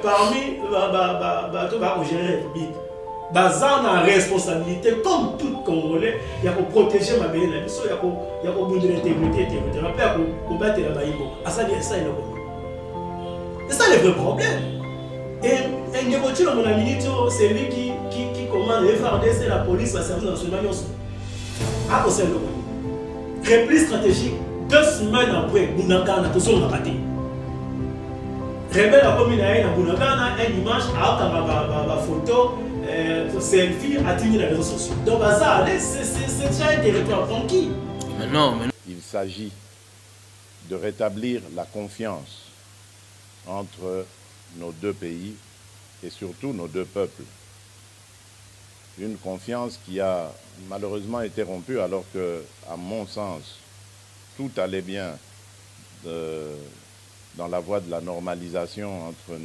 parmi gérer la République, bazar a responsabilité, comme tout Congolais, il y a pour protéger ma belle, il y a pour bouger l'intégrité territoriale, il y a pour battre la baïbo. Ça, c'est ça le vrai problème. Et Ngebochi, mon ami, c'est lui qui commande les FARDC, la police, la service national. À cause de repli stratégique, 2 semaines après, Bounagana, tout ça, on a raté. Rebelle a commis à Bounagana, une image, à photo, selfie, atteindre les réseaux sociaux. Donc, ça, c'est déjà un territoire conquis. Mais non. Il s'agit de rétablir la confiance entre nos 2 pays et surtout nos 2 peuples. Une confiance qui a malheureusement été rompue alors que, à mon sens, tout allait bien dans la voie de la normalisation entre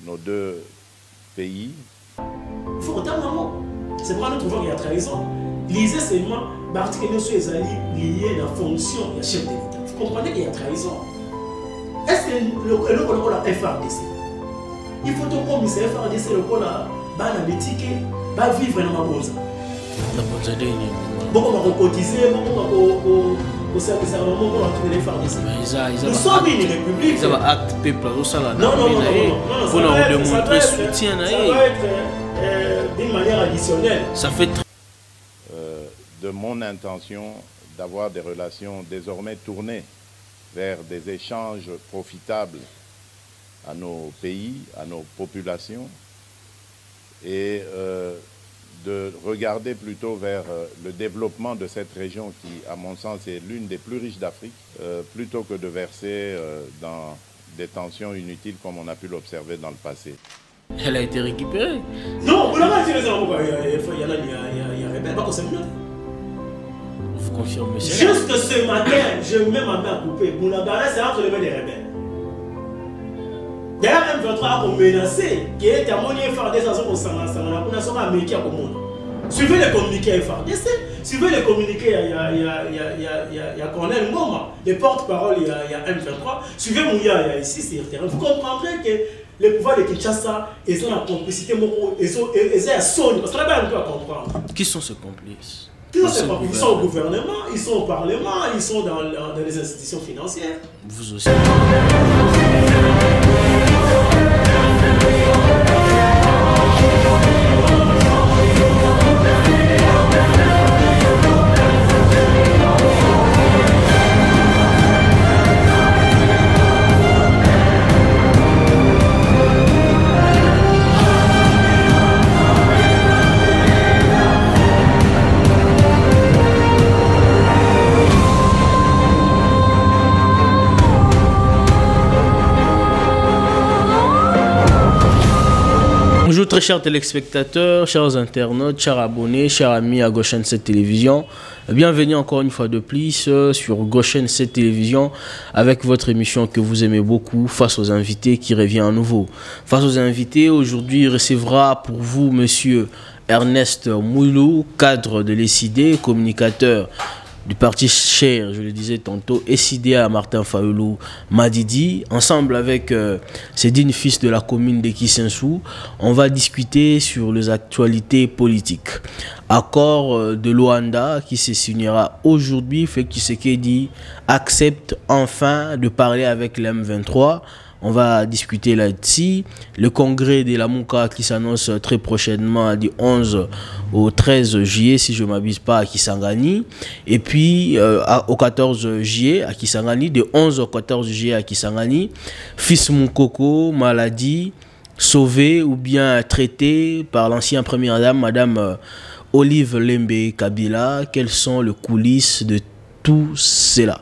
nos 2 pays. Il faut autant maman. C'est pas notre voix qui a trahison. Lisez seulement l'article que nous sommes liés à la fonction du chef de l'État. Vous comprenez qu'il y a trahison. Est-ce que le a FARDC? Il faut que commissaire FARDC le cola va vivre dans ma bonne. Beaucoup vont cotiser, beaucoup vont servir à beaucoup vont les FARDC. Nous sommes une république. Ça va acte peuple au salon. Non. Pour nous démontrer soutien. Ça doit être d'une manière additionnelle. Ça fait de mon intention d'avoir des relations désormais tournées vers des échanges profitables à nos pays, à nos populations, et de regarder plutôt vers le développement de cette région qui, à mon sens, est l'une des plus riches d'Afrique, plutôt que de verser dans des tensions inutiles comme on a pu l'observer dans le passé. Elle a été récupérée. Non, vous n'avez pas tiré ça. Il y a rebelle, pas que c'est minute. Vous confirmez. Juste ce matin, je mets ma main à couper. Bounagana, c'est entre les mains des rebelles. D'ailleurs, M23 a menacé qui est à mon FARDC suivez les communiqués à FARDC, suivez les communiqués il y a Cornel Ngoma, les porte-parole il y a M23, suivez Mouya ici sur le terrain. Vous comprendrez que les pouvoirs de Kinshasa, ils ont la complicité, ils ont la sonne, parce qu'on n'a pas un peu à comprendre. Qui sont ces complices? Ils sont au gouvernement, ils sont au parlement, ils sont dans les institutions financières. Vous aussi. Bonjour très chers téléspectateurs, chers internautes, chers abonnés, chers amis à Goshen 7 Télévision. Bienvenue encore une fois de plus sur Goshen 7 Télévision avec votre émission que vous aimez beaucoup, Face aux invités, qui revient à nouveau. Face aux invités, aujourd'hui recevra pour vous monsieur Ernest Moulou, cadre de l'ECD, communicateur du parti cher, je le disais tantôt, SIDA Martin Fayoulou Madidi, ensemble avec Cédine, fils de la commune de Kisensou, on va discuter sur les actualités politiques. Accord de Luanda qui se signera aujourd'hui, fait que Tshisekedi accepte enfin de parler avec l'M23. On va discuter là-dessus. Le congrès de la Mouka qui s'annonce très prochainement du 11 au 13 juillet, si je ne m'abuse pas, à Kisangani. Et puis au 14 juillet à Kisangani, de 11 au 14 juillet à Kisangani. Fils Moukoko, maladie, sauvé ou bien traité par l'ancienne première dame, Madame Olive Lembe Kabila. Quelles sont les coulisses de tout cela?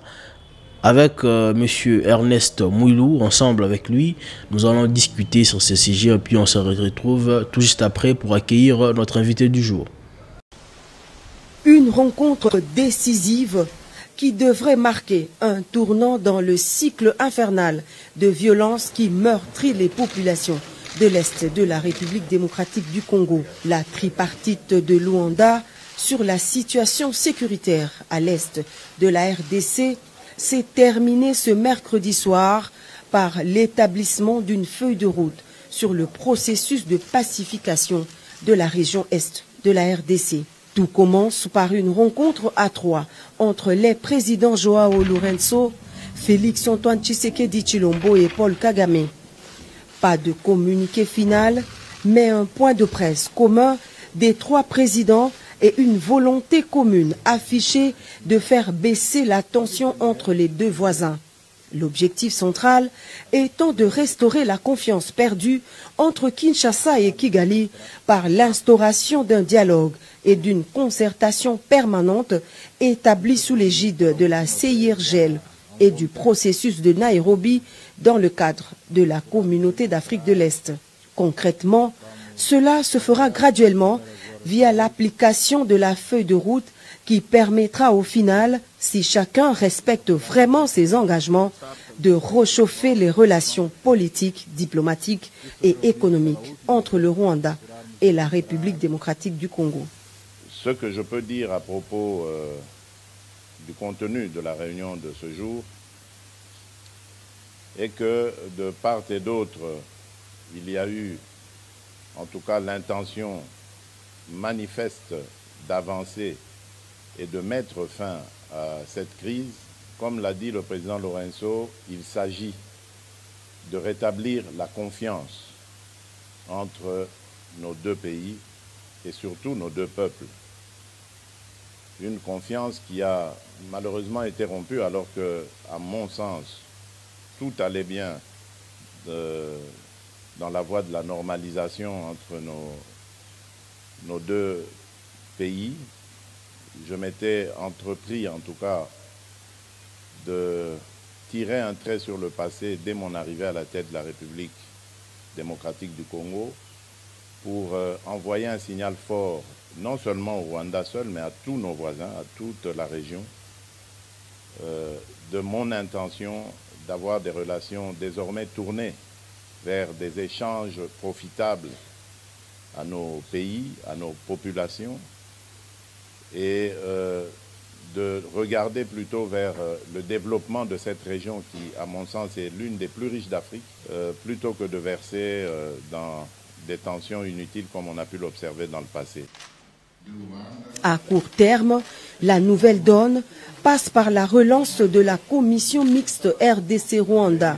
Avec monsieur Ernest Moulou, ensemble avec lui, nous allons discuter sur ce sujet et puis on se retrouve tout juste après pour accueillir notre invité du jour. Une rencontre décisive qui devrait marquer un tournant dans le cycle infernal de violence qui meurtrit les populations de l'Est de la République démocratique du Congo. La tripartite de Luanda sur la situation sécuritaire à l'Est de la RDC s'est terminé ce mercredi soir par l'établissement d'une feuille de route sur le processus de pacification de la région Est de la RDC. Tout commence par une rencontre à trois entre les présidents Joao Lourenço, Félix Antoine Tshisekedi Tshilombo et Paul Kagame. Pas de communiqué final, mais un point de presse commun des trois présidents et une volonté commune affichée de faire baisser la tension entre les deux voisins. L'objectif central étant de restaurer la confiance perdue entre Kinshasa et Kigali par l'instauration d'un dialogue et d'une concertation permanente établie sous l'égide de la CIRGL et du processus de Nairobi dans le cadre de la Communauté d'Afrique de l'Est. Concrètement, cela se fera graduellement via l'application de la feuille de route qui permettra au final, si chacun respecte vraiment ses engagements, de réchauffer les relations politiques, diplomatiques et économiques entre le Rwanda et la République démocratique du Congo. Ce que je peux dire à propos du contenu de la réunion de ce jour est que de part et d'autre, il y a eu en tout cas l'intention manifeste d'avancer et de mettre fin à cette crise. Comme l'a dit le président Lourenço, il s'agit de rétablir la confiance entre nos deux pays et surtout nos deux peuples. Une confiance qui a malheureusement été rompue alors que, à mon sens, tout allait bien dans la voie de la normalisation entre nos deux pays. Je m'étais entrepris, en tout cas, de tirer un trait sur le passé dès mon arrivée à la tête de la République démocratique du Congo pour envoyer un signal fort, non seulement au Rwanda seul, mais à tous nos voisins, à toute la région, de mon intention d'avoir des relations désormais tournées vers des échanges profitables à nos pays, à nos populations, et de regarder plutôt vers le développement de cette région qui, à mon sens, est l'une des plus riches d'Afrique, plutôt que de verser dans des tensions inutiles comme on a pu l'observer dans le passé. À court terme, la nouvelle donne passe par la relance de la commission mixte RDC-Rwanda.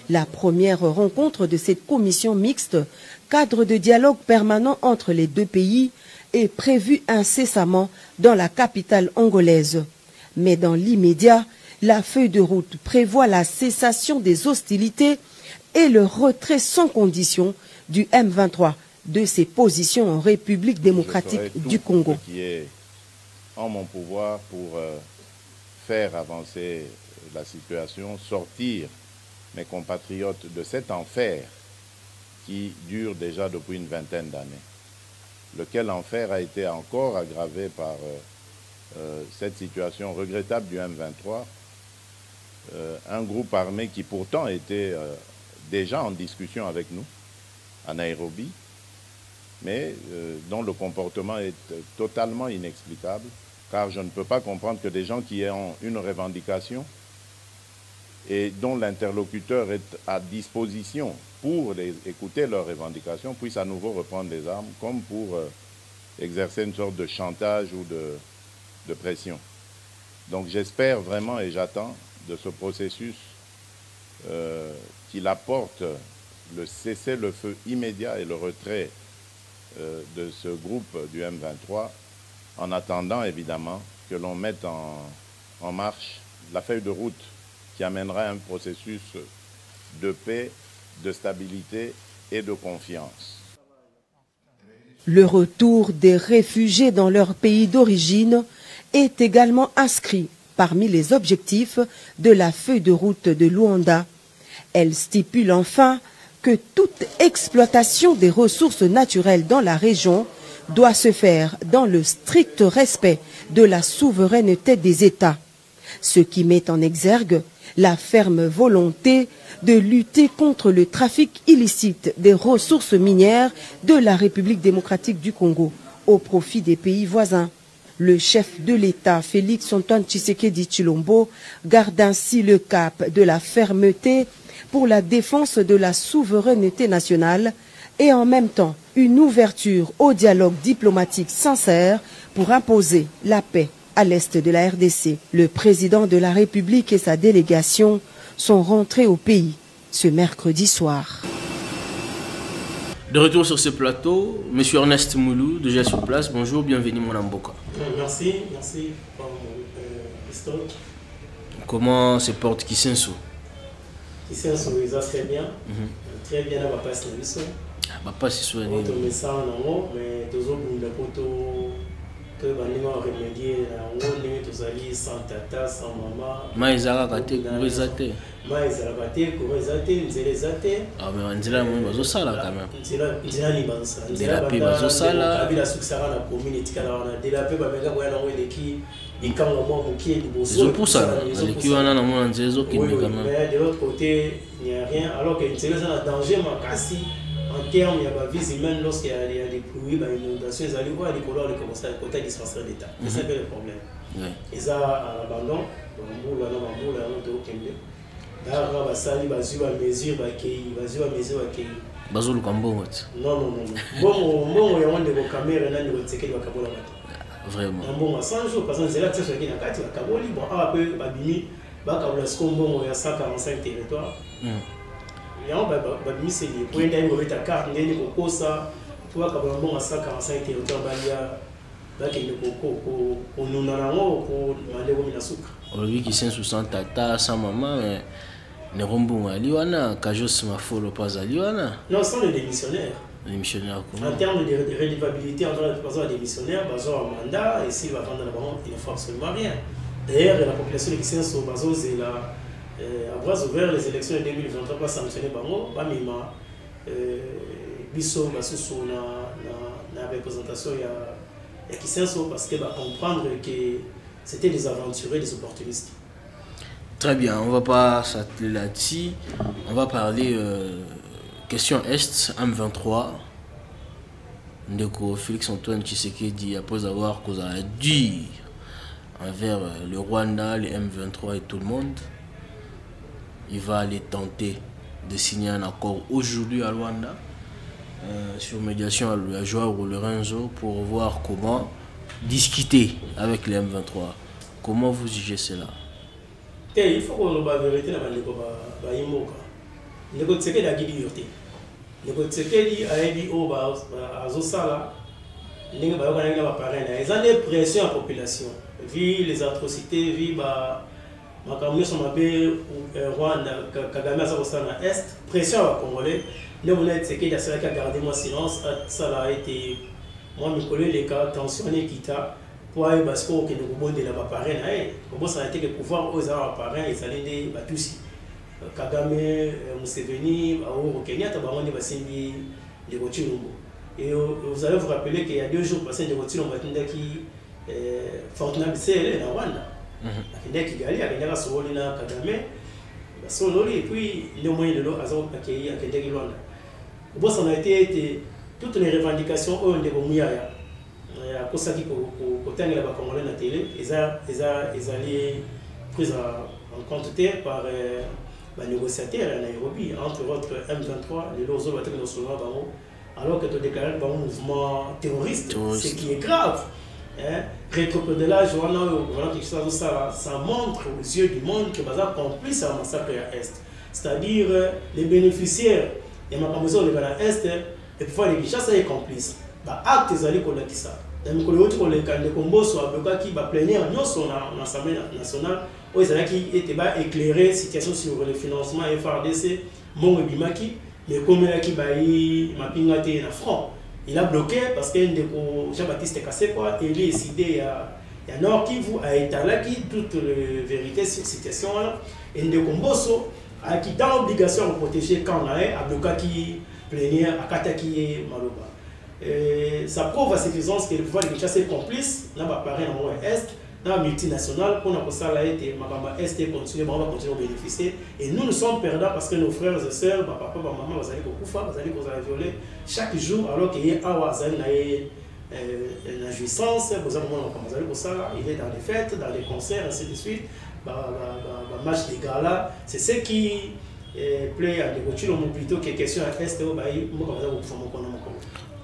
La première rencontre de cette commission mixte, cadre de dialogue permanent entre les deux pays, est prévue incessamment dans la capitale angolaise. Mais dans l'immédiat, la feuille de route prévoit la cessation des hostilités et le retrait sans condition du M23 de ses positions en République démocratique du Congo. Ce qui est en mon pouvoir pour faire avancer la situation, sortir mes compatriotes de cet enfer qui dure déjà depuis une vingtaine d'années. Lequel enfer a été encore aggravé par cette situation regrettable du M23, un groupe armé qui pourtant était déjà en discussion avec nous à Nairobi, mais dont le comportement est totalement inexplicable, car je ne peux pas comprendre que des gens qui ont une revendication et dont l'interlocuteur est à disposition pour écouter leurs revendications, puissent à nouveau reprendre les armes, comme pour exercer une sorte de chantage ou de pression. Donc j'espère vraiment et j'attends de ce processus qu'il apporte le cessez-le-feu immédiat et le retrait de ce groupe du M23, en attendant évidemment que l'on mette en marche la feuille de route qui amènera un processus de paix, de stabilité et de confiance. Le retour des réfugiés dans leur pays d'origine est également inscrit parmi les objectifs de la feuille de route de Luanda. Elle stipule enfin que toute exploitation des ressources naturelles dans la région doit se faire dans le strict respect de la souveraineté des États, ce qui met en exergue la ferme volonté de lutter contre le trafic illicite des ressources minières de la République démocratique du Congo au profit des pays voisins. Le chef de l'État, Félix Antoine Tshisekedi Tshilombo, garde ainsi le cap de la fermeté pour la défense de la souveraineté nationale et en même temps une ouverture au dialogue diplomatique sincère pour imposer la paix à l'est de la RDC. Le président de la République et sa délégation sont rentrés au pays ce mercredi soir. De retour sur ce plateau, M. Ernest Moulou, déjà sur place. Bonjour, bienvenue mon Amboka. Merci pour l'histoire. Comment se porte Kisenso? Kisenso, il va très bien. Très bien, on va passer le son. Papa, c'est sûr. On tombe ça en haut, mais toujours pour le poteau que on va remédier en haut, nous allons sans tata, sans maman. Maïzara Kate, Kourizate. Maïzara Kate, Kourizate, Nzélezate. Ah, mais on dirait que nous sommes là quand même. Nzela Libansa. Nzela Bazosala. Kabila Suksara, la communauté, de la paix, Bamega, Boyana, qui est quand on qui est du beau. Ils ont pour ça. Les qui ont un amour en Zézo qui est quand même. Mais de l'autre côté, il n'y a rien. Alors que Nzela est en danger, mais cassé. En termes, il y a des vies humaines lorsqu'il y a des pluies, des inondations, ils allaient voir les couleurs de commencer à côté dispensaire d'État. C'est ça le problème. Ils ont à l'abandon, on a mesure, non. Bon, il y a des caméras, il y a des séquelles, vraiment. Bon, 100 jours, parce que c'est là que c'est qui n'a qu'à dire, bon, après, Babimi, Bakabla Skombo, il y a 145 territoires. Il y a un c'est les points d'ailleurs, ta carte, il y a des cocos, ça, tu vois, quand on a 145 territoires, il y a des cocos, on nous en a un pour demander au Minasuka. Aujourd'hui, qui sont sous sans tata, sans maman, mais ne rombons à Liwana, Kajos Mafolo pas à Liwana. Non, ce sont les démissionnaires. Les missionnaires comment? En termes de réélevabilité, on a des missionnaires, ils ont un mandat, et s'ils vont vendre là-bas, il ne faut absolument rien. D'ailleurs, la population de Kisenso, sur Bazo, c'est là. À bras ouverts, les élections de 2023 pas sanctionnées par moi, Bamima, Bisso, Basusso, la représentation, il y a Kisenso parce qu'il va comprendre que c'était des aventuriers, des opportunistes. Très bien, on ne va pas s'atteler là-dessus. On va parler question Est, M23. Ndeko Félix Antoine Tshisekedi, après avoir causé un dur envers le Rwanda, les M23 et tout le monde, il va aller tenter de signer un accord aujourd'hui à Luanda sur médiation à Joao Lorenzo pour voir comment discuter avec les M23. Comment vous jugez cela? Il faut qu'on ait la vérité dans le Baïmoka. Le Tshisekedi a dit le Tshisekedi a dit à Zosala, ils ont des pressions à la population, vu les atrocités, vu ma caméra sur ma paix Rwanda, Kagame a ça dans l'Est, pression à Congolais. Nous on a Tshisekedi a gardé mon silence, ça a été moi mes collègues les cas tensionnés qui t'a pour aller parce que nous avons de la parrain, comment ça a été que pouvoir aux parrain ils allaient des Batusi, Kagame, Museveni, au Kenya, tabaron des Bassini, des Rochilombo. Et vous allez vous rappeler qu'il y a 2 jours passés des Rochilombo qui Fortuna BCL en Rwanda. Akende Kigali, akende Sowoli na Kagame, Sololi et puis le moyen de l'eau a accueilli Akende Kilwanda. Bon, ça a été toutes les revendications au niveau Mouyaya. À cause de côté de la Congolais na télé, ils allaient prises en compte par les négociateurs à Nairobi, entre autres M23, les Lozo Batek no Solwa Bango, alors que tu déclares un mouvement terroriste, ce qui est grave. Rétropédalage, ça montre aux yeux du monde que Baza complice à un massacre à l'Est. C'est-à-dire les bénéficiaires, il y a ma maison à l'Est, et puis les Kinshasa sont complices. Actes allaient connaître ça. Dans le combo soit qui va plénière dans l'Assemblée nationale, où ils allaient qui était éclairé situation sur le financement FRDC, mon Bimaki, mais comme il qui m'a pingé dans front. Il a bloqué parce que Jean-Baptiste Kassé, il a décidé à Nord Kivu, à étaler toute la vérité sur cette situation-là. Et Ndekomboso a qui dans l'obligation de protéger quand on a bloqué qui plénière à Kataki Maloba. Ça prouve à suffisance que le pouvoir de Kinshasa est complice, n'a pas pareil en Est, dans la multinationale, pour nous ça a été Makamba Est et continuer, on va continuer à bénéficier. Et nous sommes perdants parce que nos frères et sœurs, papa, maman, vous allez beaucoup faire, vous allez violer chaque jour, alors qu'il y a une jouissance, vous allez pour ça, il est dans les fêtes, dans les concerts, ainsi de suite, match des galas. C'est ce qui play à des plutôt que question à Est.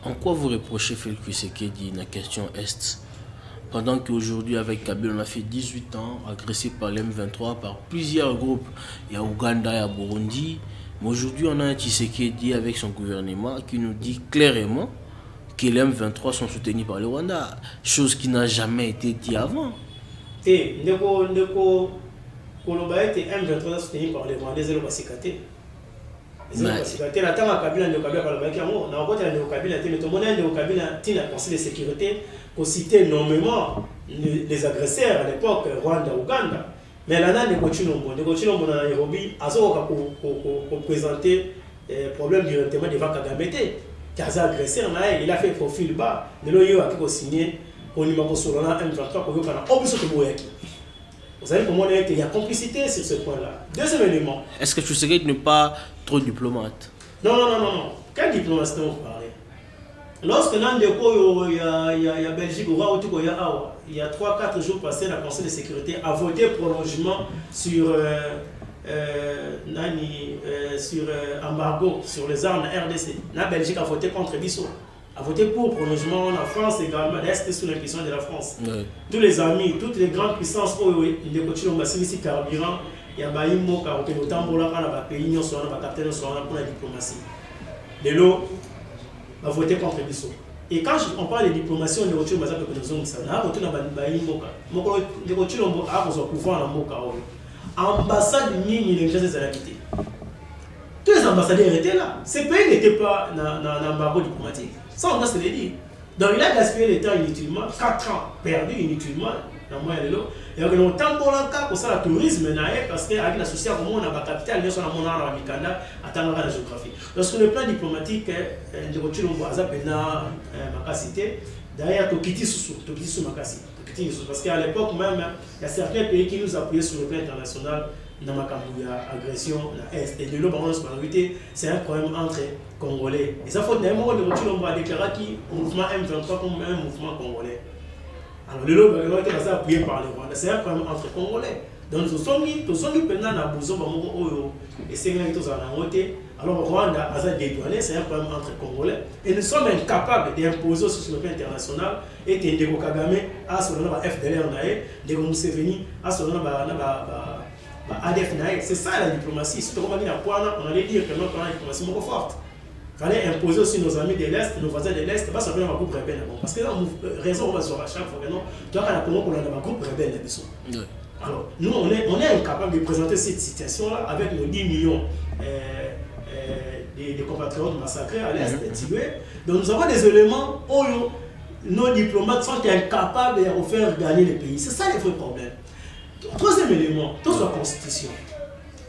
En quoi vous reprochez Félix Tshisekedi la question Est? Pendant qu'aujourd'hui, avec Kabila, on a fait 18 ans, agressé par l'M23, par plusieurs groupes. Il y a Ouganda, il y a Burundi. Mais aujourd'hui, on a un Tshisekedi avec son gouvernement qui nous dit clairement que les M23 sont soutenus par le Rwanda. Chose qui n'a jamais été dit avant. Ndeko Kolobaye était M23 soutenu par les Rwandais, c'est le Basikate. La tama Kabila ne Kabila Kolobaye qui a mot, on a rencontré le Kabila, mais tout le monde a Kabila tient la Conseil de sécurité pour citer nommément les agresseurs à l'époque Rwanda, Ouganda. Mais là, Ndeko Chilombo dans Nairobi, a pour présenter problème directement devant Kagame. Car ces agresseurs, il a fait profil bas, de l'OIO a signé au numéro sur la M23 pour faire un obus de Boyaki. Vous savez comment il y a complicité sur ce point-là. Deuxième élément. Est-ce que tu sais qu'il n'est pas trop diplomate? Non. Quelle diplomatie vous parlez? Lorsque il y a Belgique, il y a 3-4 jours passés, la Conseil de sécurité a voté prolongement sur embargo sur les armes RDC. La Belgique a voté contre Bissau. A voté pour prolongement, la France également, l'Est sous l'impression de la France. Oui. Tous les amis, toutes les grandes puissances, ils continuent à ici carburant, il y a Baïmo, qui est autant pour la pays, nous sommes pour la diplomatie. De l'eau, a voté contre Bissau. Et quand on parle de diplomatie, on est retourné à la Baïmo, on a pouvoir ambassade tous les ambassadeurs étaient là. Ces pays n'étaient pas dans embargo diplomatique. Ça, on doit se le dire. Donc, il a gaspillé le temps inutilement, 4 ans perdus inutilement dans moyen de l'eau. Et on a tant pour le cas pour ça, le tourisme, parce qu'avec la société, on a la capitale, nous sommes à Mikanda, à Tangara, la géographie. Donc, sur le plan diplomatique, de retour au Boisa, ma cité, derrière Tokiti sous Makassi. Parce qu'à l'époque même, il y a certains pays qui nous appuyaient sur le plan international dans ma agression, la Est. Et de l'eau, c'est un problème entre Congolais. Et ça, il faut que nous avons déclaré que le mouvement M23 comme un mouvement congolais. Alors, de l'eau, c'est appuyé par les Rwandais. C'est un problème entre Congolais. Donc, nous sommes pendant la bousson, et c'est alors, Rwanda a dédouané, c'est un problème entre Congolais. Et nous sommes incapables d'imposer sur le plan international. Et Ndeko Kagame a son nom FDLR, Ndeko Museveni a son nom ADF. C'est ça la diplomatie. Si on allait dire que notre diplomatie est forte. Il fallait imposer aussi nos amis de l'Est, nos voisins de l'Est, pas simplement un groupe rebelle. Parce que là, raison, on va sur chaque fois que non, tu vois, on a un groupe rebelle. Alors, nous, on est incapable de présenter cette situation-là avec nos 10 millions des compatriotes massacrés à l'Est, tués. Donc, nous avons des éléments où nos diplomates sont incapables de faire gagner les pays. C'est ça le vrai problème. Troisième élément, toute la constitution.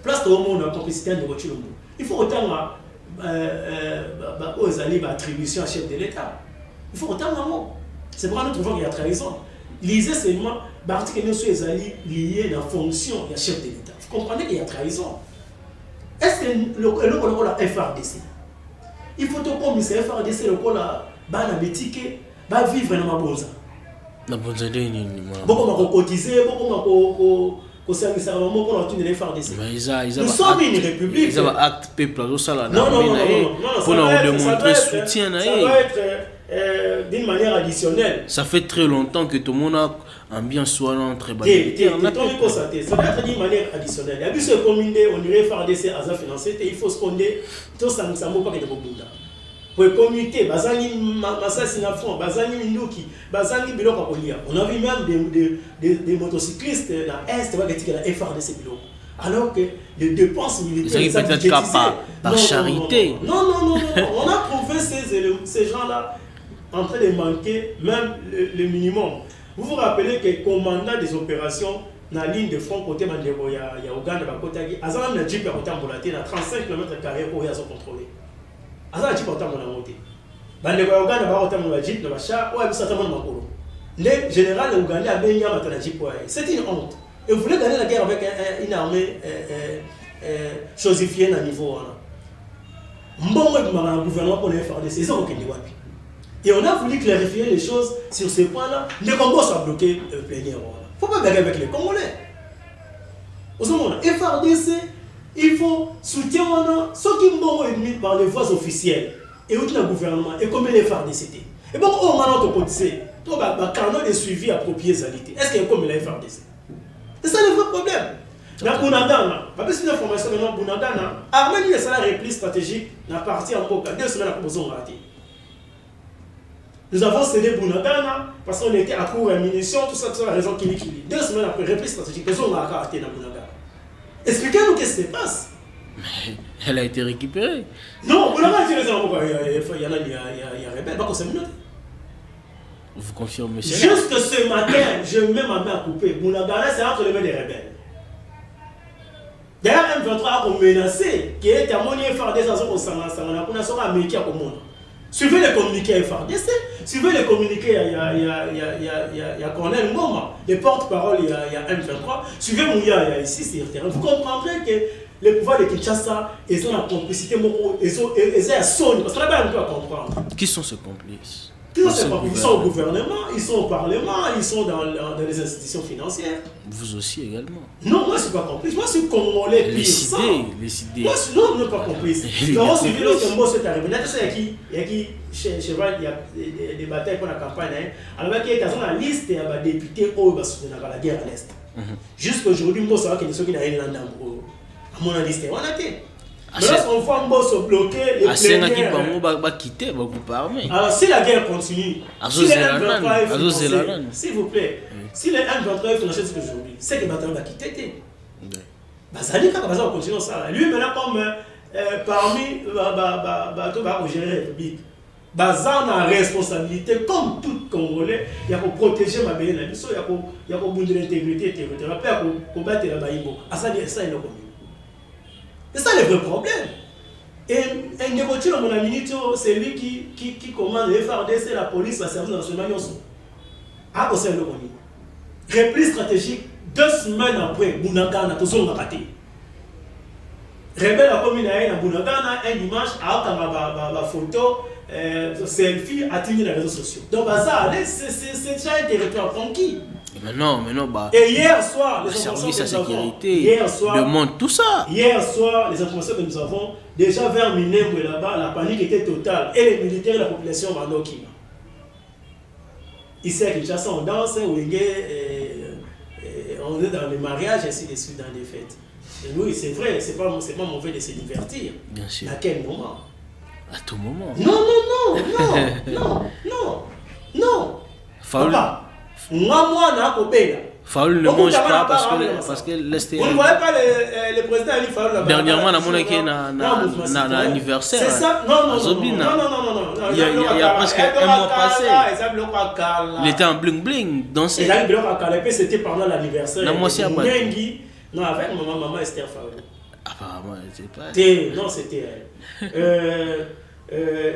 Place au monde, la complicité de Rochilombo. Il faut autant aux alliés attribution à chef de l'État. Il faut autant d'amour. C'est pourquoi nous trouvons qu'il y a trahison. Lisez seulement, l'article que nous sommes liés à la fonction du chef de l'État. Vous comprenez qu'il y a trahison. Est-ce que le la FRDC, il faut que le FRDC, le FRDC, va vivre dans ma bonza. Beaucoup cotiser, beaucoup service à moment pour la FRDC. Nous sommes une république. Ils ont un acte peuple, non, pour nous démontrer soutien. Ça va être d'une manière additionnelle. Ça fait très longtemps que tout le monde a ambiance soit entre militaires. Ça va être d'une manière additionnelle. Il y a plus de communauté, on irait FRDC à ça financer, il faut se fonder, tout ça ne s'en pas que de Bobunda. Pour les communautés, Bazani Massassi Nafon, Bazani Minduki, Bazani Biloko Kolia. On a vu même des motocyclistes dans l'Est qui ont la FRDC Biloko. Alors que les dépenses militaires sont peut-être par charité. Non. On a trouvé ces gens-là en train de manquer même le minimum. Vous vous rappelez que le commandant des opérations dans la ligne de front côté Mandebo, il y a Ouganda, Bakotagi, Azam na Jeep à Kotambolate, dans 35 km pour y avoir contrôlé. Azam Jeep à Kotambolate. Bandebo Ouganda, Bakotambolate, Jeep, le chat, ou à Bissataman Makolo. Le général ougandais a bien mis à Jeep. C'est une honte. Et vous voulez gagner la guerre avec une armée chosifiée à niveau. Mbongo est le gouvernement pour les FRDC, c'est ça qu'il dit. Et on a voulu clarifier les choses sur ces points-là. Les Congos sont bloqués plénièrement. Il ne faut pas gagner avec les Congolais. Au moment FRDC, Il faut soutenir ceux qui sont émis par les voies officielles et au gouvernement et comme les FARDC. Et bon, au moment où on dit, tu as un canal de suivi approprié. Est-ce qu'il y a comme les FARDC? C'est ça le vrai problème. Dans Bounagana, parce que c'est une information maintenant, Bounagana, Arménie, c'est la réplique stratégique, n'a parti en Boka, 2 semaines après, nous avons raté. Nous avons cédé Bounagana parce qu'on était à court de munitions, tout ça, c'est la raison qui est 2 semaines après, réplique stratégique, nous avons raté dans Bounagana. Expliquez-nous qu'est-ce qui se passe. Mais elle a été récupérée. Non, Bounagana, il y a rebelle, pas qu'on s'est minute. Vous confirmez ça? Juste ce matin, je mets ma main à couper. Bounagana, c'est entre les mains des rebelles. D'ailleurs, M23 a menacé qui est à mon FARDC suivez les communiqués FARDC, suivez les communiqués, il y a Colonel Ngoma, les porte-parole, il y a M23, suivez Mouya ici sur le terrain. Vous comprendrez que les pouvoirs de Kinshasa, ils ont la complicité, ils ont la sonne, parce que là-bas, on peut comprendre. Qui sont ces complices? Ils sont au gouvernement, ils sont au parlement, ils sont dans les institutions financières. Vous aussi également. Non, moi je ne suis pas complice. Moi je suis congolais pire sang. Moi non, je ne suis pas complice. Nous avons suivi lorsque Mbosso est arrivé. Il y a des batailles pour la campagne. Alors il y a dans la liste des députés qui ont soutenu la guerre à l'Est. Jusqu'à aujourd'hui, Mbosso a des gens qui n'ont rien à mon liste. On a été. Mais lorsqu'on voit Mbosso bloquer les plénières... Alors si la guerre continue, si les M23 est financé, s'il vous plaît, si les M23 est financé aujourd'hui, c'est que Bataillon va quitter. Bazali, quand on continue ça, lui maintenant comme parmi tout va gérer la République, Bazan a responsabilité comme tout Congolais, il y a pour protéger ma belle, il y a pour bouger l'intégrité territoriale, pour battre la Baïbo. Ça il est le commun. C'est ça le vrai problème. Et Ngekotilo, mon ami, c'est lui qui commande les FARDC, la police, la service national. Ah, c'est le commun. Réplique stratégique, 2 semaines après, Bounagana, tout le monde a raté. Rebelle a commis à Bounagana, un dimanche, à photo, selfie, atteindre les réseaux sociaux. Donc, ça, c'est déjà un territoire conquis. Mais non, bah. Et hier soir, les services de sécurité demandent tout ça. Hier soir, les informations que nous avons, déjà vers Minembwe là-bas, la panique était totale. Et les militaires et la population vont au Kima. Ici à Kinshasa, on danse, on est dans les mariages, ainsi de suite, dans les fêtes. Et oui, c'est vrai, c'est pas mauvais de se divertir. Bien sûr. À quel moment? À tout moment. Non. Papa. Moi, Faoul ne mange pas parce que l'Est. Vous ne voyez pas le président Ali Faoul là-bas. Dernièrement, on a fait un anniversaire. C'est ça? Non. Il y a presque un mois passé. Il était en bling-bling. Dansé. C'était pendant l'anniversaire. Non, moi aussi, non, avec maman Esther Faoul. Apparemment, elle n'était pas. Non, c'était elle.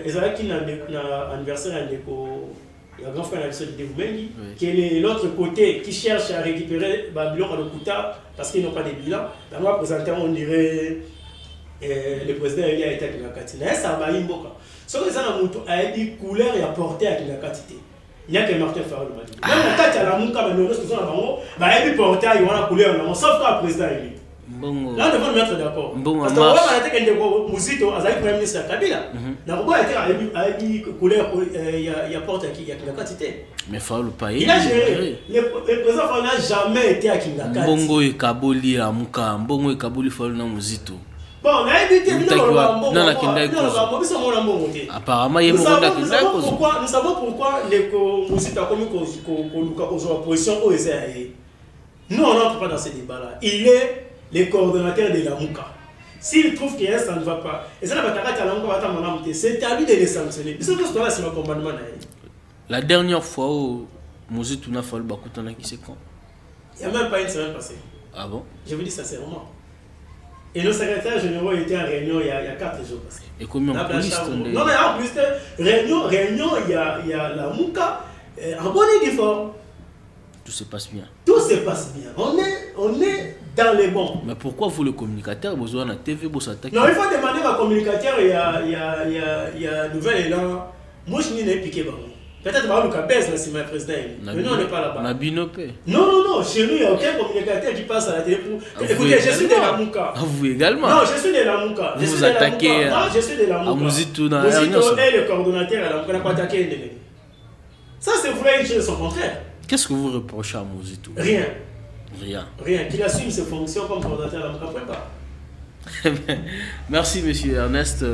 Ils avaient qui anniversaire à l'époque. Il y a un grand frère de Dévoumengi, qui est l'autre côté, qui cherche à récupérer Babylon à l'Okuta parce qu'ils n'ont pas de bilan. Dans le présenté, on dirait le président Elia était à Kinakati. Mais ça va Imboka. Ce que ça a dit couleur et apporté à Kinakati. Il n'y a que Martin Faoul m'a dit. Même quand il y a la mouka, mais le reste de son avant, il y a porté à la couleur, sauf que le président Elia. Là, on devrait nous mettre d'accord. Parce que on va dire que Mouzito, le premier ministre de Kabila, a dit couleur, il y a porte à Kinakati. Mais Faoul pas. Il a géré. Le président Faoul n'a jamais été à Kinakati. Mbongo et Kaboli à Mouka, Mbongo et Kaboli Faoul dans Mouzito. Bon, on a évité apparemment, il y a nous savons pourquoi Mouzito a commis opposition au ESAE. Nous, on n'entre pas dans ce débat-là. Il est le coordonnateur de la Mouka. S'il trouve que ça ne va pas, et ça n'a pas c'est à lui de les sanctionner. C'est mon commandement. La dernière fois où Mouzito n'a fallu Bakutana qui c'est quand? Il n'y a même pas une semaine passée. Ah bon? Je vous dis sincèrement. Et nos secrétaires généraux étaient en réunion il y a 4 jours passés. Et combien de police? Non, mais en plus, réunion, il y a la Mouka en bonne et due forme. Tout se passe bien. Tout se passe bien. On est dans les bons. Mais pourquoi vous, le communicateur, vous avez la TV, vous s'attaquez? Non, il faut demander au communicateur, il y a nouvelle élan. Moi, je n'ai pas piqué. Peut-être que le baisse, c'est le président. Mais nous, on n'est pas là-bas. On a binopé. Non, chez nous, il n'y a aucun communicateur qui passe à la télé pour... Écoutez, je suis de la Mouka. Vous également? Non, je suis de la Mouka. Vous vous attaquez à... Non, je suis de la Mouka. À Mouzito est le coordonnateur à la Mouka, n'a pas attaqué Ndele. Ça, c'est vrai, une chose de son contraire. Qu'est-ce que vous reprochez à Mouzito? Rien. Rien. Qu'il assume ses fonctions comme coordonnateur à la Mouka, pas. Merci, monsieur Ernest.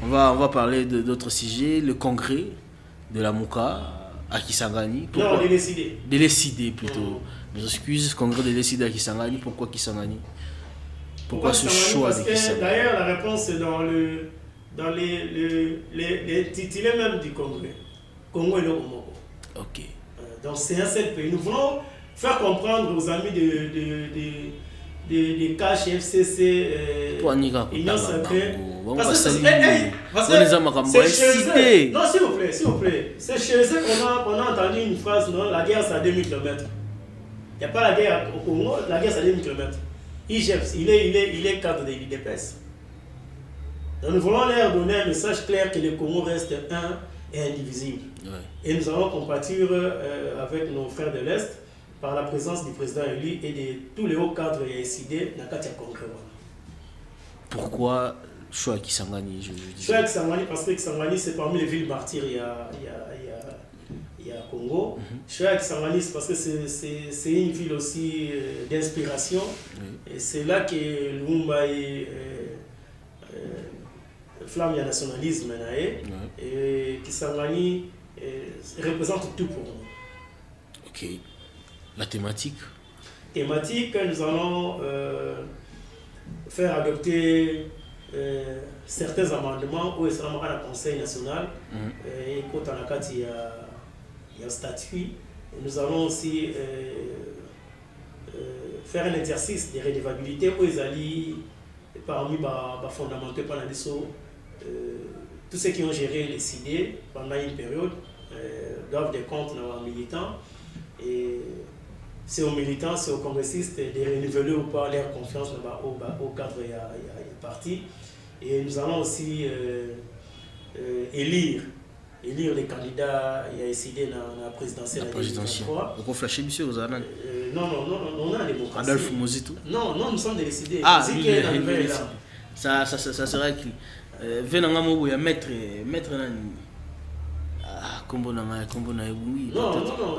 On va parler d'autres sujets. Le congrès de la Mouka à Kisangani. Non, de Lessidé. De Lessidé plutôt. Mes excuses, congrès de Lessidé à Kisangani. Pourquoi Kisangani? Pourquoi ce choix de Kisangani? D'ailleurs, la réponse est dans les titulaires même du congrès. Congo et le Omoko. Ok. Donc c'est un seul pays. Nous voulons faire comprendre aux amis de CACH, FCC, Union Sacrée. Parce que c'est chez eux. Non, s'il vous plaît. C'est chez eux qu'on a entendu une phrase, non, la guerre c'est à 2000 km. Il n'y a pas la guerre au Congo, la guerre c'est à 2000 km. Il est cadre de l'IDPS. Donc nous voulons leur donner un message clair que le Congo reste un et indivisible. Ouais. Et nous allons compatir avec nos frères de l'Est par la présence du président élu et de tous les hauts cadres décidés dans le congrès. Pourquoi choix Kisangani? Choix Kisangani parce que Kisangani c'est parmi les villes martyrs il y a Congo. Choix Kisangani c'est parce que c'est une ville aussi d'inspiration. Et c'est là que Lumumba est flamme du nationalisme. Et Kisangani représente tout pour nous. Ok. La thématique? Nous allons faire adopter certains amendements où il sera marqué le Conseil national. Et quand on a il y a un statut. Nous allons aussi faire un exercice de redevabilité où ils allaient parmi les fondamentaux pendant tous ceux qui ont géré les CID pendant une période doivent des comptes aux militants. Et c'est aux militants, c'est aux congressistes de renouveler ou pas leur confiance au cadre et à parti. Et nous allons aussi élire les candidats et décider dans la présidentielle. Vous flashez monsieur aux Anan? Non, on a la démocratie. Adolphe Mouzito? Non, nous sommes décidés. Ah, ça sera qui? Venangamo, il y a maître non,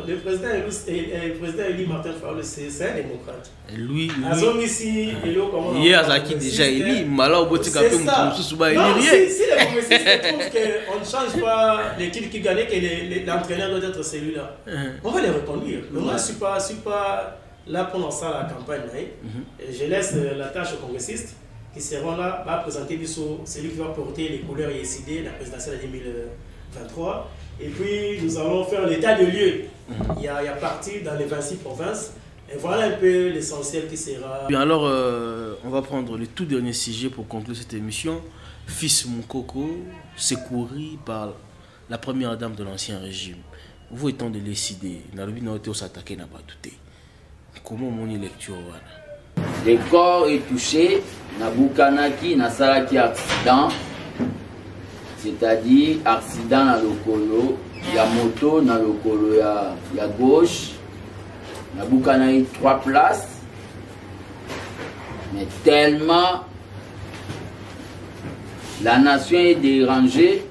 le président élu Martin Fayulu, c'est un démocrate. Lui, ici, il est déjà élu, malheur au bout de si les congressistes trouvent qu'on ne change pas l'équipe qui gagne, que l'entraîneur doit être celui-là, on va les reconduire. Mais moi, je ne suis pas là pour lancer la campagne. Je laisse la tâche aux congressistes qui seront là à présenter celui qui va porter les couleurs et décider la présidentielle de 2023. Et puis nous allons faire l'état de lieu. Il y a parti dans les 26 provinces. Et voilà un peu l'essentiel qui sera. Bien alors, on va prendre le tout dernier sujet pour conclure cette émission. Fils Moukoko, secouru par la première dame de l'ancien régime. Vous étant de décider, nous s'attaquer n'a pas douté. Comment mon lecture voilà? Le corps est touché, Nabukanaki, Nasalaki accident. C'est-à-dire accident dans le colo, il y a moto dans le colo, il y a gauche, il y a Bukanaï 3 places, mais tellement la nation est dérangée,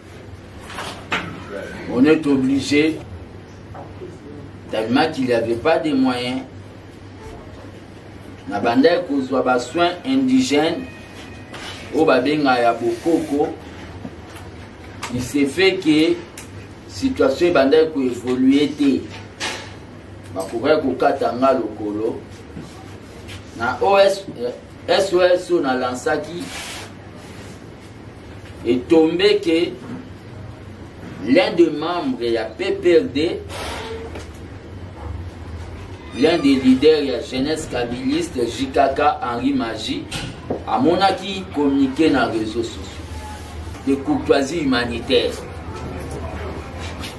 on est obligé, tellement qu'il n'y avait pas de moyens. Na bandai kozwa ba soins indigènes au babenga ya bokoko. Il s'est fait que la situation est évoluée. Je pourrais katanga le colo. Na SOS na lansaki est tombé que l'un des membres de la PPRD, l'un des leaders de la jeunesse kabiliste, JKK Henri Magie, a monaki communiqué dans les réseaux sociaux de courtoisie humanitaire.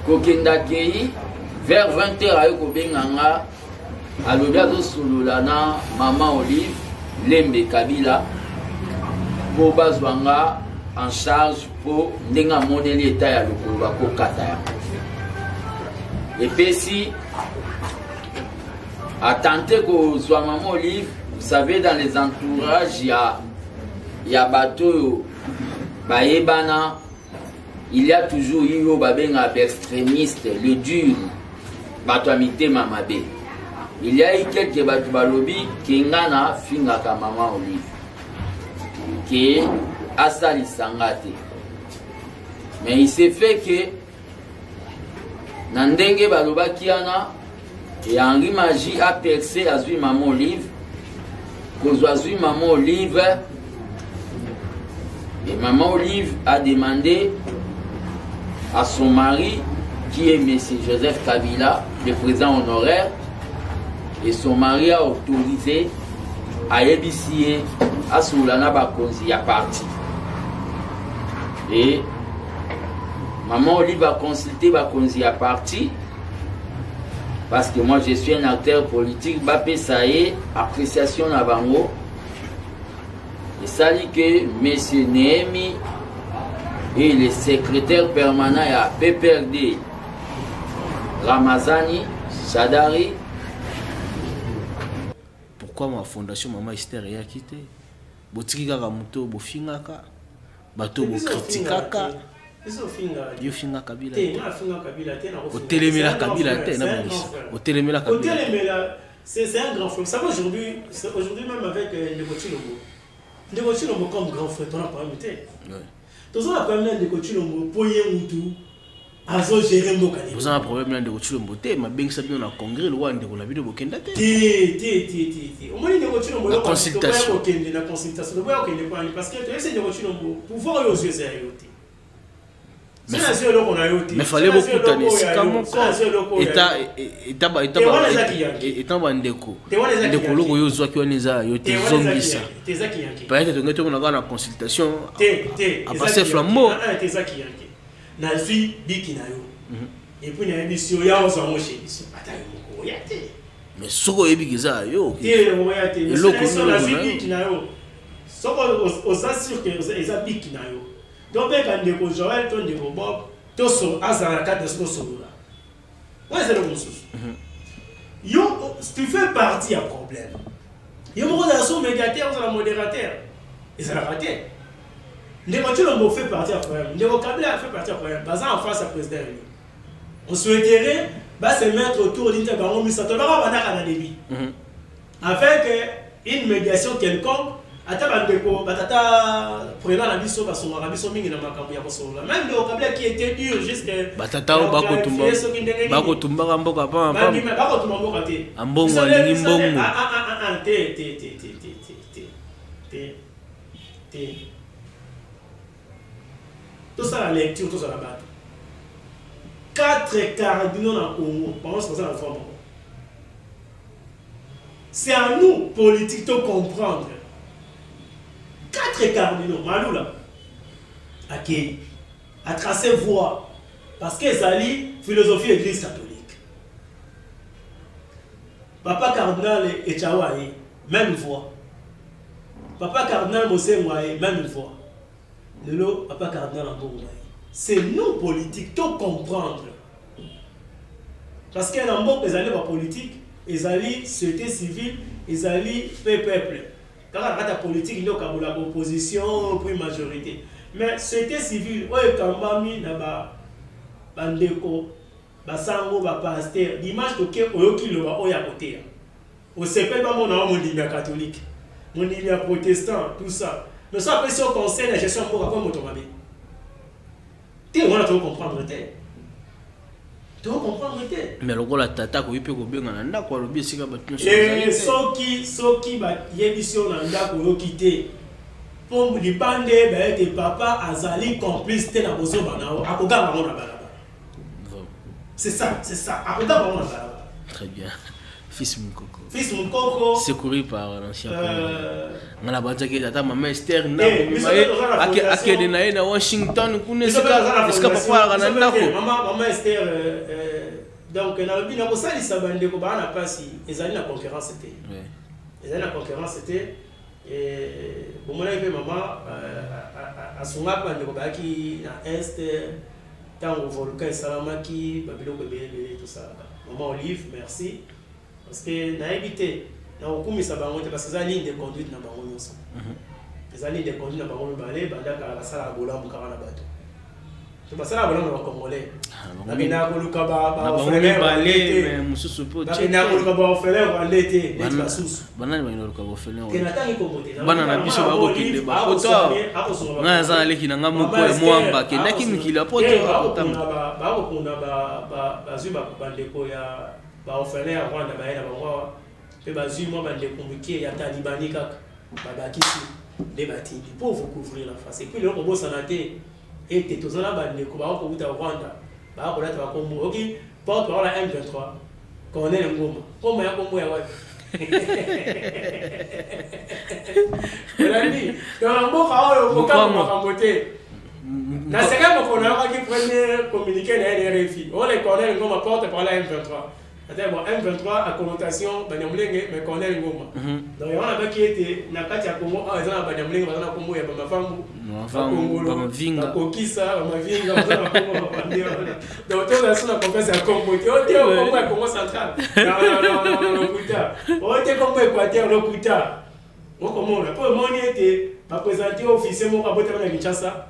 Kokenda Kei, vers 20h, Ayoko Benganga, Alobiazo Sululana, Maman Olive, Lembe Kabila, pour Bazwanga en charge pour Nenga Moneli État ya Lokolo Kataya. Et puis si à tenter que soit maman Olive, vous savez dans les entourages il y a bateau baebana, il y a toujours eu un extrémiste, le dur, bateau amité mamabe. Il y a eu quelques bateaux balobi qui ngana fingaka maman Olive, qui a sali sangate. Mais il s'est fait que Nandenge baloba kiana et Henri Magie a percé à Zui Maman Olive, qu'aux Zui Maman Olive, et Maman Olive a demandé à son mari, qui est M. Joseph Kabila, le président honoraire, et son mari a autorisé à ébicier à Soulana Bakonzi à partir. Et Maman Olive a consulté Bakonzi à partir. Parce que moi je suis un acteur politique, Bapé Saé, appréciation à Bango. Et ça dit que M. Néhémi et le secrétaire permanent à PPRD, Ramazani, Sadari. Pourquoi ma fondation Maman Esther a quitté? Botiki Ramuto, Bofingaka, Bato Bocriticaka. Yo finga Kabila. Au téléméla Kabila, au téléméla Kabila. C'est un grand frère. Vous savez, aujourd'hui même avec Ndeko Chilombo comme grand frère, on a pas invité. Tous on a pas amené Ndeko Chilombo pour y moutou. Azo gérer Mbokani. Vous avez un problème là Ndeko Chilombo te, ma bien ça bien au congrès le Ndeko la vidéo Bokenda te. Au moins Ndeko Chilombo la consultation. La consultation. Le boya okende pas parce que c'est Ndeko Chilombo pouvoir yo yeux ayote. Mais il fallait beaucoup d'années. C'est comme étant bandeko. Ndeko logo yo zwa ki oneza yo te zongisa. Peut-être que tu as une consultation. À passer flambeau. Nazui biki na yo. Et puis na émission ya ozo moche biso bataille moko ya te. Mais soko ebikiza yo. Te oya te. Loko nazui biki na yo. Soko oza sûr que eza biki na yo. Donc, quand on Joël, on dit Bob, tout son hasard à 4 de ce là. Ouais, c'est le bon souci. Tu fais partie à problème. Il y a une relation médiateur, c'est la modérateur. Et ça l'a raté. Les voitures ont fait partie à problème. Les vocabulaires fait partie à problème. Basant en face à président. On souhaiterait se mettre autour d'une table avec une médiation quelconque. Ata bandeko batata prenant la biso baso marabiso mingi na makambo ya kosola même le vocabulaire qui était dur jusqu'à batata bako tumba mboka pa bako tumba mboka te ambongo alingi mbongo te tout ça la lecture tout ça la batte 4 cardinaux dans Congo pense que ça la forme c'est à nous politiques de comprendre 4 cardinaux, Maloula, a tracé voie parce que Zali, philosophie église catholique. Papa cardinal Echawaye, même voie. Papa cardinal Mosengwaye, même voie. Lelo, papa cardinal Ambongwaye. C'est nous politiques, tout comprendre. Parce qu'un Ambong, ils allaient pas politique, ils allaient société civile, ils allaient peuple. Quand on a la politique, il y a l'opposition, puis majorité. Mais société civile, quand on a mis bandeko, basango, pasteur, dimanche, on a à côté. On ne sait pas mon Libya catholique, mon Libya protestant, tout ça. Mais ça, après, si on concerne la gestion pour avoir mon tomabé. On a tout comprendre. Mais le gars la tata ko ipe ko benga na ndako alobi sika batino soki ba yebiso na ndako yo kité pour libande ba ete papa azali complice te na bozo banao akoga bango na balaba. C'est ça akoga bango na balaba. Très bien. Fils Mukoko secouru par l'ancien on a battu que tata maman Esther na akede na na Washington kuna sika papa na ndako maman Esther donc na lobi na ko sali sabande ko bana pasi ezali na concurrence était ezali na concurrence était et bon mona ipe maman asunga pa ndeko baki na est Tango Volcan Salamaki, Babylon Bébé, tout ça. Maman Olive, merci. Parce que n'a évité, n'a aucun ça parce que ça ligne de conduite n'a pas les lignes de conduite n'a pas balé, Bandaka la salle à Bola, Moukara Bato. C'est pas ça la Bola, on Congolais. Nabina Kolukaba, balé, mais Moussou Soupo, Nabina Kolukaba, Feller, en l'été, la sous. Banane, il y a le Cabo Feller. Banane, Biso Babo qui débat. Poto, Naza Leki Nangamoko et Mwamba, qui n'a qu'une qui la pote. Bakuna Bazuba Bandeko ya Baofele à Rwanda, Baena Bawa, et Bazuma Bandeko Miki, ya Talibani Kak, Babakisi, les bâtis, pour vous couvrir la face. Et puis le robot sanaté, et Tétozana Bandeko, Baoka Rwanda, Baoka Kombo, ok, porte-parole à M23, Colonel Ngoma, Comment ya Kombo ya Wai. On a dit, dans un mot, on va voter. Na sega mo kona ka ki premier communiqué na RFI. On les connaît ngoma porte par la M23. C'est bon M23 à connotation banyamulenge mais connaît ngoma. Donc on a qui était na kati ya Congo ah ezana banyamulenge bazana Congo ya bamafambu. Congo bamavinga. Kokisa bamavinga bazana Congo bandia. Donc tout ça sur la conférence à Congo. On était au Congo à Congo central. Non putain. On était Congo Équateur le putain. On comment là pour moi était m'a présenté officier mon kabote na Kinshasa.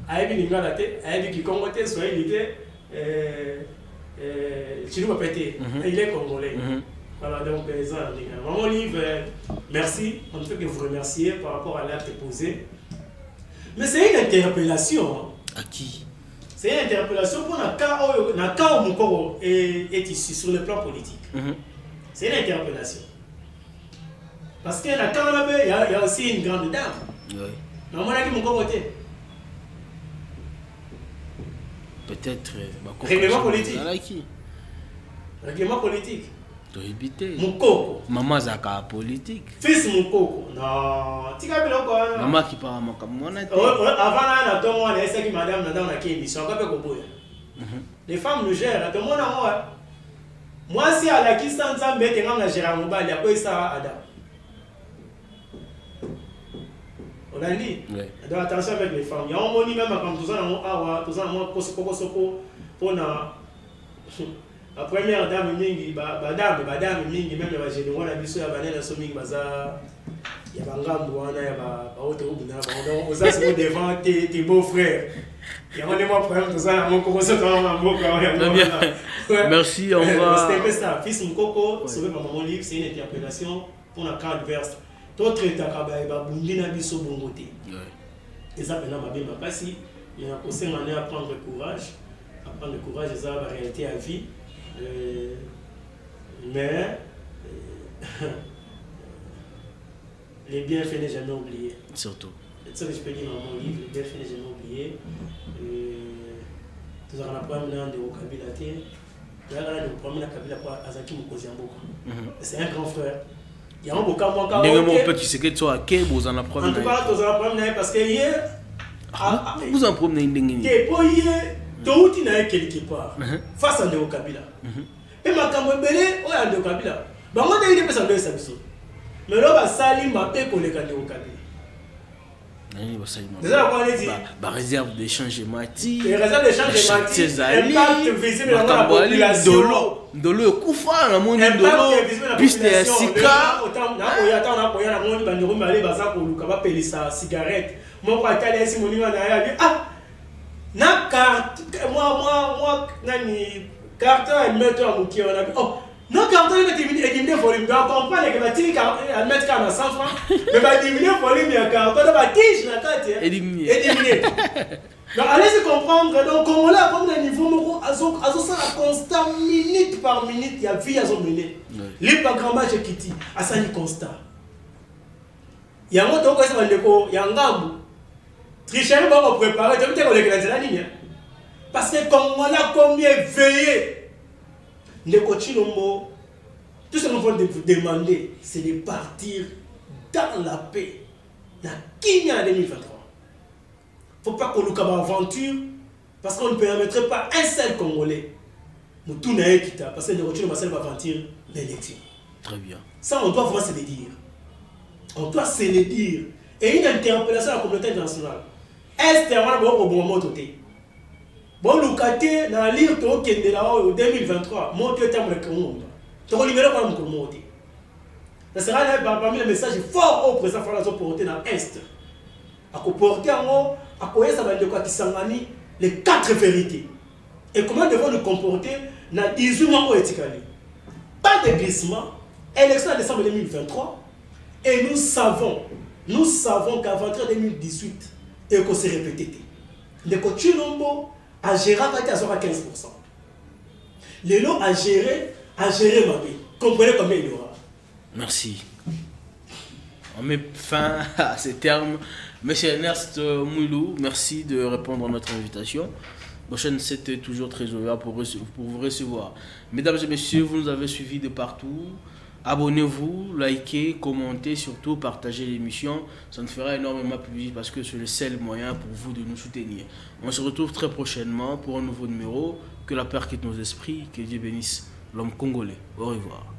Aïbi Ningala té, Aïbi qui Congo té, soit il était Chilou Pété, il est congolais. Voilà donc ça, Maman Olive, merci, on ne fait que vous remercier par rapport à l'acte posé. Mais c'est une interpellation. À qui? C'est une interpellation pour na cas où Mukoro est ici sur le plan politique. C'est une interpellation. Parce que na cas là-bas, il y a aussi une grande dame. Oui. Normalement, qui Mukoro té. Peut-être règlement politique. Règlement politique. Moukoko. Maman Zaka politique. Fils Moukoko. Non. Tika biloko. Maman qui parle mon avant là, on a essayé que madame n'a pas émission. Les femmes nous gèrent. Tout le monde a moi. Moi, si à la Kistan Zambé, tu as géré mon bal, il y a quoi ça, Adam? On a dit, donc attention avec les femmes. Il y a un moment même comme tout ça, pour la première dame, madame Mingi, même la générale, on a vu ça, il y a Somming Baza, il y a Bangambo, il y a Autoroute, on a c'est devant tes beaux-frères. Il y a un problème, tout ça, on commence à merci, on va. C'était ça, fils Mukoko, sauvé par Maman Olive, c'est une interpellation pour la carte adverse. D'autres états bundina biso bongoté. Et ça maintenant ma bien ma passi, il y a aussi une année à prendre courage, et ça la réalité à vie. Mais les bienfaits n'est jamais oublié. Surtout. C'est ça que je peux dire dans mon livre, les bienfaits n'est jamais oublié. Tout ça on a pas maintenant de vocabulaire. Là on a le premier Kabila pour Azaki Mukoziambo. C'est un grand frère. Il y a un beau camp encore. Tu sais que tu as quel beau en apprendre. En tout cas, tu as appris parce que hier. Vous en prenez une dingue. Et pour hier, tu as quelque part face à Ndeko Kabila. Et ma camembele, on a Ndeko Kabila. Bah on a eu des personnes de Samson. Mais là, bah Salim m'a payé pour les Ndeko Kabila. C'est ça qu'on a dit. Bah réserve d'échange mati. Les réserves d'échange mati. Impact visible dans la population. Dolo kufa na moni dolo piste ya sika on a na moni bandeko mali baza ko luka ba pelisa cigarette moko atali esi moni na ya ah na carte moi nani carte et mettre en mouki on a oh non carte il est diminué volume donc comprendre que batiri à mettre à 100 francs mais ba diminuer volume ya carte on ba tige na carte et diminuer. Donc allez-y comprendre, donc comme là, comme le niveau, ça constant, minute par minute, il y a vie à mener. Les pas grand match qui dit, à ça, il constat. Il y a un autre qui il y a un gambo. Tricher, on va préparer, tu vas te la ligne. Parce que comme on a combien veillé, les coachs l'ont tout ce qu'on veut demander, c'est de partir dans la paix. Dans qui en 2023. Il ne faut pas qu'on nous ait aventure parce qu'on ne permettrait pas un seul Congolais. Nous tout n'est pas parce que nous continuons à aventure l'élection. Très bien. Ça, on doit vraiment se le dire. On doit se le dire. Et une interpellation à la communauté internationale. Est-ce que vous avez un bon moment? Bon, le côté, dans la lire, tu as 2023, monter le terme de monde. Tu as libéré pour le monter. Ça sera parmi les messages forts au président Falazo porté dans l'Est. À porter en haut, à quoi ça va de quoi qui s'engani les 4 vérités. Et comment devons nous comporter dans 18 mois au Etikali. Pas de glissement, élection en décembre 2023, et nous savons qu'avant 2018, et qu'on s'est répété. Le coach Chilombo a géré à 15%. Lélo a géré ma vie. Comprenez combien il y aura. Merci. On met fin à ces termes. Monsieur Ernest Moulou, merci de répondre à notre invitation. Goshen, c'était toujours très ouvert pour vous recevoir. Mesdames et messieurs, vous nous avez suivis de partout. Abonnez-vous, likez, commentez, surtout partagez l'émission. Ça nous fera énormément plaisir parce que c'est le seul moyen pour vous de nous soutenir. On se retrouve très prochainement pour un nouveau numéro. Que la paix quitte nos esprits, que Dieu bénisse l'homme congolais. Au revoir.